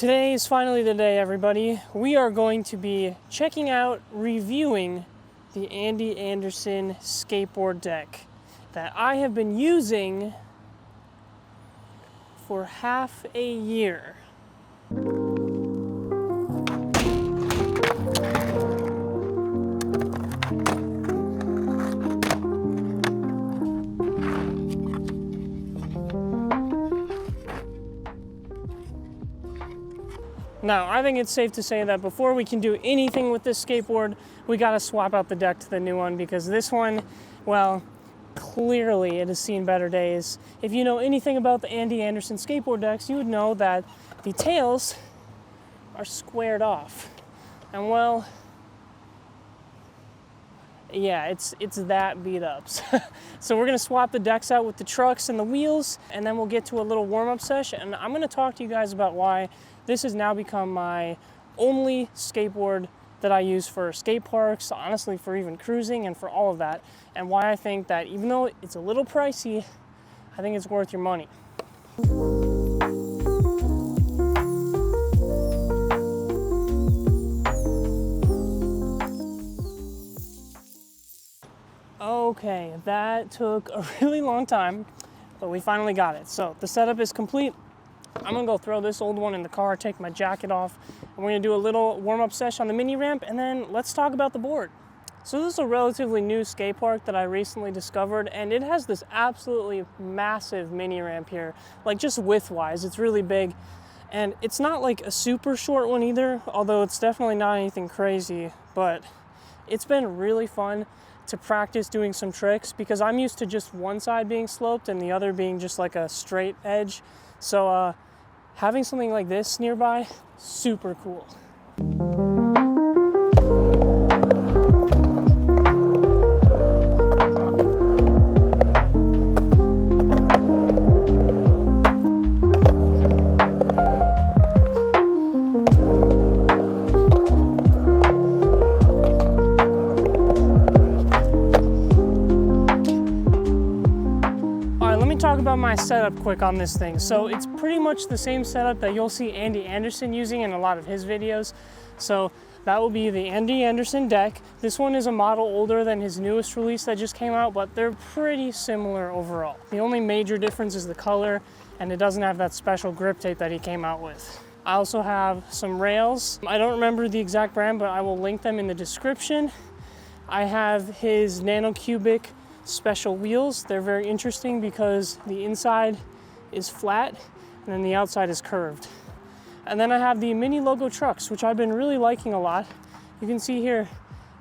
Today is finally the day, everybody. We are going to be checking out, reviewing the Andy Anderson skateboard deck that I have been using for half a year. Now, I think it's safe to say that before we can do anything with this skateboard, we gotta swap out the deck to the new one, because this one, well, clearly it has seen better days. If you know anything about the Andy Anderson skateboard decks, you would know that the tails are squared off. And well, yeah, it's that beat up. So we're gonna swap the decks out with the trucks and the wheels, and then we'll get to a little warm-up session. And I'm gonna talk to you guys about why this has now become my only skateboard that I use for skate parks, honestly for even cruising and for all of that, and why I think that even though it's a little pricey, I think it's worth your money. Okay, that took a really long time, but we finally got it. So the setup is complete. I'm gonna go throw this old one in the car, take my jacket off, and we're gonna do a little warm-up session on the mini ramp, and then let's talk about the board. So this is a relatively new skate park that I recently discovered, and it has this absolutely massive mini ramp here, like just width-wise, it's really big. And it's not like a super short one either, although it's definitely not anything crazy, but it's been really fun to practice doing some tricks, because I'm used to just one side being sloped and the other being just like a straight edge. So having something like this nearby, super cool. Talk about my setup quick on this thing. So it's pretty much the same setup that you'll see Andy Anderson using in a lot of his videos. So that will be the Andy Anderson deck. This one is a model older than his newest release that just came out, but they're pretty similar overall. The only major difference is the color, and it doesn't have that special grip tape that he came out with. I also have some rails. I don't remember the exact brand, but I will link them in the description. I have his nanocubic special wheels. They're very interesting because the inside is flat and then the outside is curved. And then I have the mini logo trucks, which I've been really liking a lot. You can see here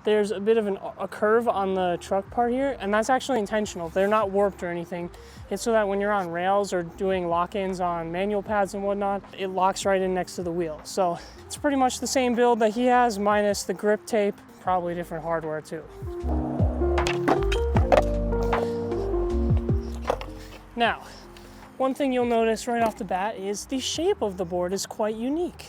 there's a bit of a curve on the truck part here, and that's actually intentional. They're not warped or anything. It's so that when you're on rails or doing lock-ins on manual pads and whatnot, it locks right in next to the wheel. So it's pretty much the same build that he has, minus the grip tape, probably different hardware too. Now, one thing you'll notice right off the bat is the shape of the board is quite unique.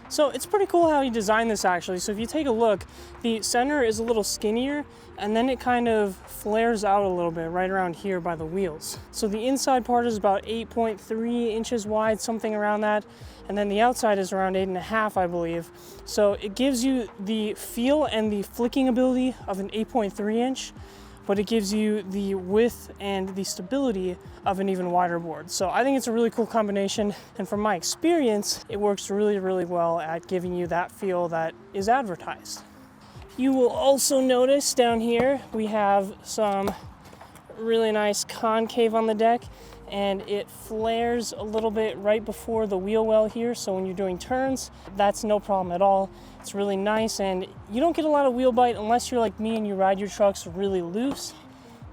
So it's pretty cool how he designed this actually. So if you take a look, the center is a little skinnier, and then it kind of flares out a little bit right around here by the wheels. So the inside part is about 8.3 inches wide, something around that. And then the outside is around 8.5, I believe. So it gives you the feel and the flicking ability of an 8.3 inch, but it gives you the width and the stability of an even wider board. So I think it's a really cool combination, and from my experience, it works really, really well at giving you that feel that is advertised. You will also notice down here, we have some really nice concave on the deck, and it flares a little bit right before the wheel well here, so when you're doing turns, that's no problem at all. It's really nice, and you don't get a lot of wheel bite unless you're like me and you ride your trucks really loose.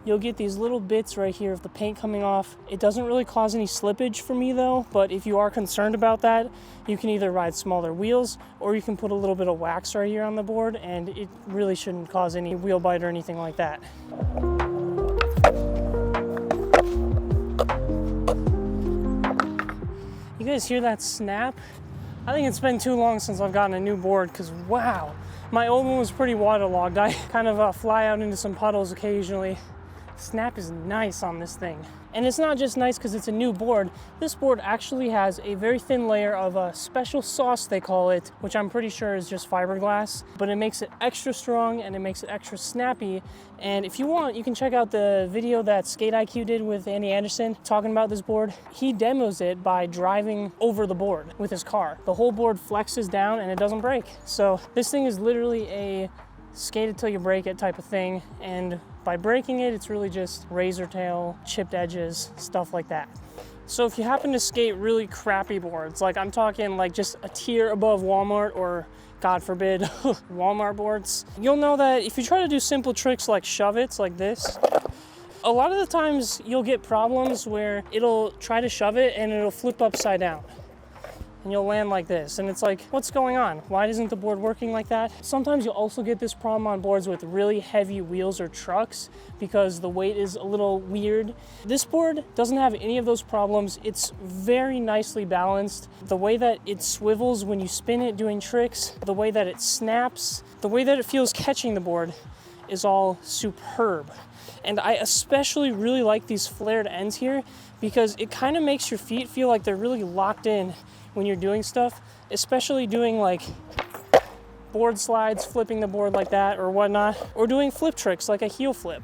You'll get these little bits right here of the paint coming off. It doesn't really cause any slippage for me though, but if you are concerned about that, you can either ride smaller wheels or you can put a little bit of wax right here on the board, and it really shouldn't cause any wheel bite or anything like that. You guys hear that snap? I think it's been too long since I've gotten a new board, because wow, my old one was pretty waterlogged. I kind of fly out into some puddles occasionally. snap is nice on this thing. And it's not just nice because it's a new board. This board actually has a very thin layer of a special sauce, they call it, which I'm pretty sure is just fiberglass, but it makes it extra strong and it makes it extra snappy. And if you want, you can check out the video that Skate IQ did with Andy Anderson talking about this board. He demos it by driving over the board with his car. The whole board flexes down and it doesn't break. So this thing is literally a skate it till you break it type of thing, and by breaking it, it's really just razor tail, chipped edges, stuff like that. So if you happen to skate really crappy boards, like I'm talking like just a tier above Walmart or God forbid Walmart boards, you'll know that if you try to do simple tricks like shove-its like this, a lot of the times you'll get problems where it'll try to shove it and it'll flip upside down. And you'll land like this, and it's like, what's going on? Why isn't the board working like that? Sometimes you'll also get this problem on boards with really heavy wheels or trucks because the weight is a little weird. This board doesn't have any of those problems. It's very nicely balanced. The way that it swivels when you spin it doing tricks, the way that it snaps, the way that it feels catching the board is all superb. And I especially really like these flared ends here because it kind of makes your feet feel like they're really locked in when you're doing stuff, especially doing like board slides, flipping the board like that or whatnot, or doing flip tricks like a heel flip.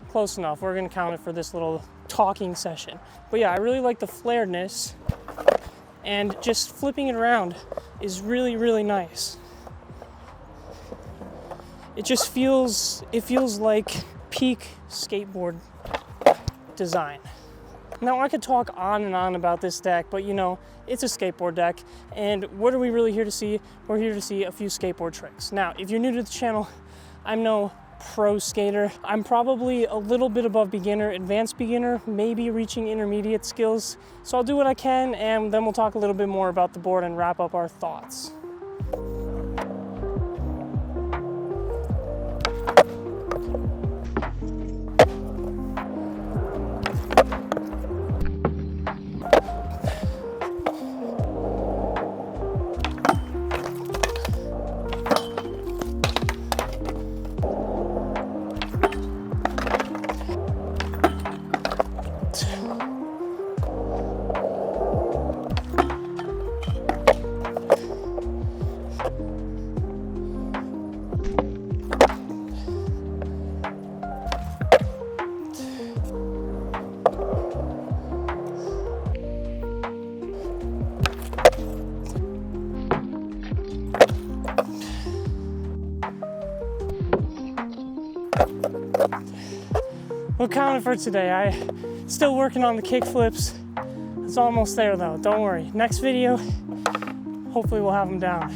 Close enough, we're gonna count it for this little talking session. But yeah, I really like the flaredness, and just flipping it around is really, really nice. It just feels like peak skateboard design. Now I could talk on and on about this deck, but you know, it's a skateboard deck, and what are we really here to see? We're here to see a few skateboard tricks. Now, if you're new to the channel, I'm no pro skater. I'm probably a little bit above beginner, advanced beginner, maybe reaching intermediate skills. So I'll do what I can, and then we'll talk a little bit more about the board and wrap up our thoughts. We'll count it for today. I'm still working on the kick flips. It's almost there though, don't worry. Next video, hopefully we'll have them down.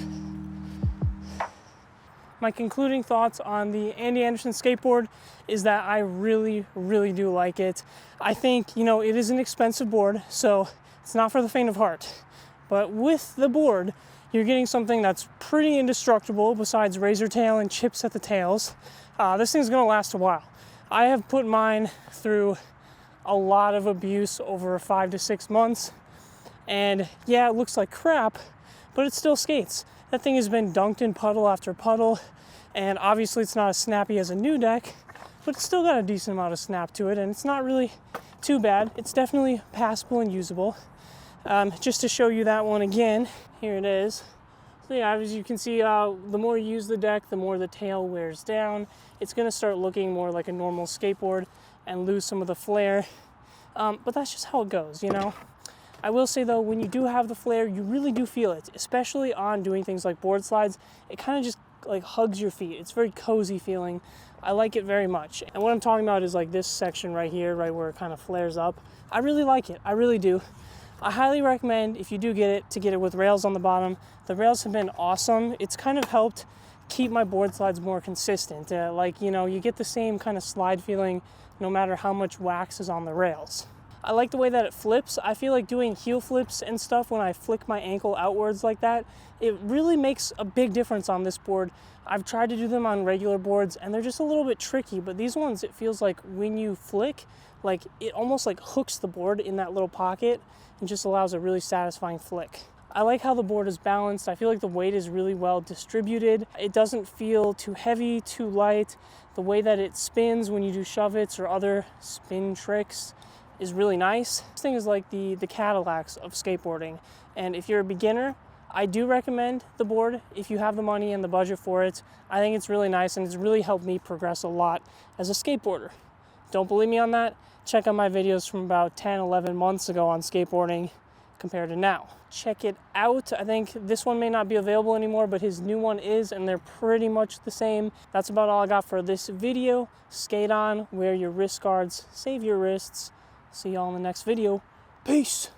My concluding thoughts on the Andy Anderson skateboard is that I really, really do like it. I think, you know, it is an expensive board, so it's not for the faint of heart. But with the board, you're getting something that's pretty indestructible besides razor tail and chips at the tails. This thing's gonna last a while. I have put mine through a lot of abuse over 5 to 6 months. And yeah, it looks like crap, but it still skates. That thing has been dunked in puddle after puddle. And obviously it's not as snappy as a new deck, but it's still got a decent amount of snap to it. And it's not really too bad. It's definitely passable and usable. Just to show you that one again, here it is. So yeah, as you can see, the more you use the deck, the more the tail wears down. It's gonna start looking more like a normal skateboard and lose some of the flair. But that's just how it goes, you know? I will say though, when you do have the flair, you really do feel it, especially on doing things like board slides. It kind of just like hugs your feet. It's very cozy feeling. I like it very much. And what I'm talking about is like this section right here, right where it kind of flares up. I really like it, I really do. I highly recommend, if you do get it, to get it with rails on the bottom. The rails have been awesome. It's kind of helped keep my board slides more consistent. Like, you know, you get the same kind of slide feeling no matter how much wax is on the rails. I like the way that it flips. I feel like doing heel flips and stuff when I flick my ankle outwards like that, it really makes a big difference on this board. I've tried to do them on regular boards and they're just a little bit tricky, but these ones, it feels like when you flick, like it almost like hooks the board in that little pocket and just allows a really satisfying flick. I like how the board is balanced. I feel like the weight is really well distributed. It doesn't feel too heavy, too light. The way that it spins when you do shove-its or other spin tricks is really nice. This thing is like the Cadillacs of skateboarding. And if you're a beginner, I do recommend the board if you have the money and the budget for it. I think it's really nice and it's really helped me progress a lot as a skateboarder. Don't believe me on that? Check out my videos from about 10, 11 months ago on skateboarding compared to now. Check it out. I think this one may not be available anymore, but his new one is, and they're pretty much the same. That's about all I got for this video. Skate on, wear your wrist guards, save your wrists. See y'all in the next video. Peace.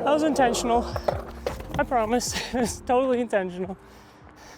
That was intentional. I promise. It's totally intentional.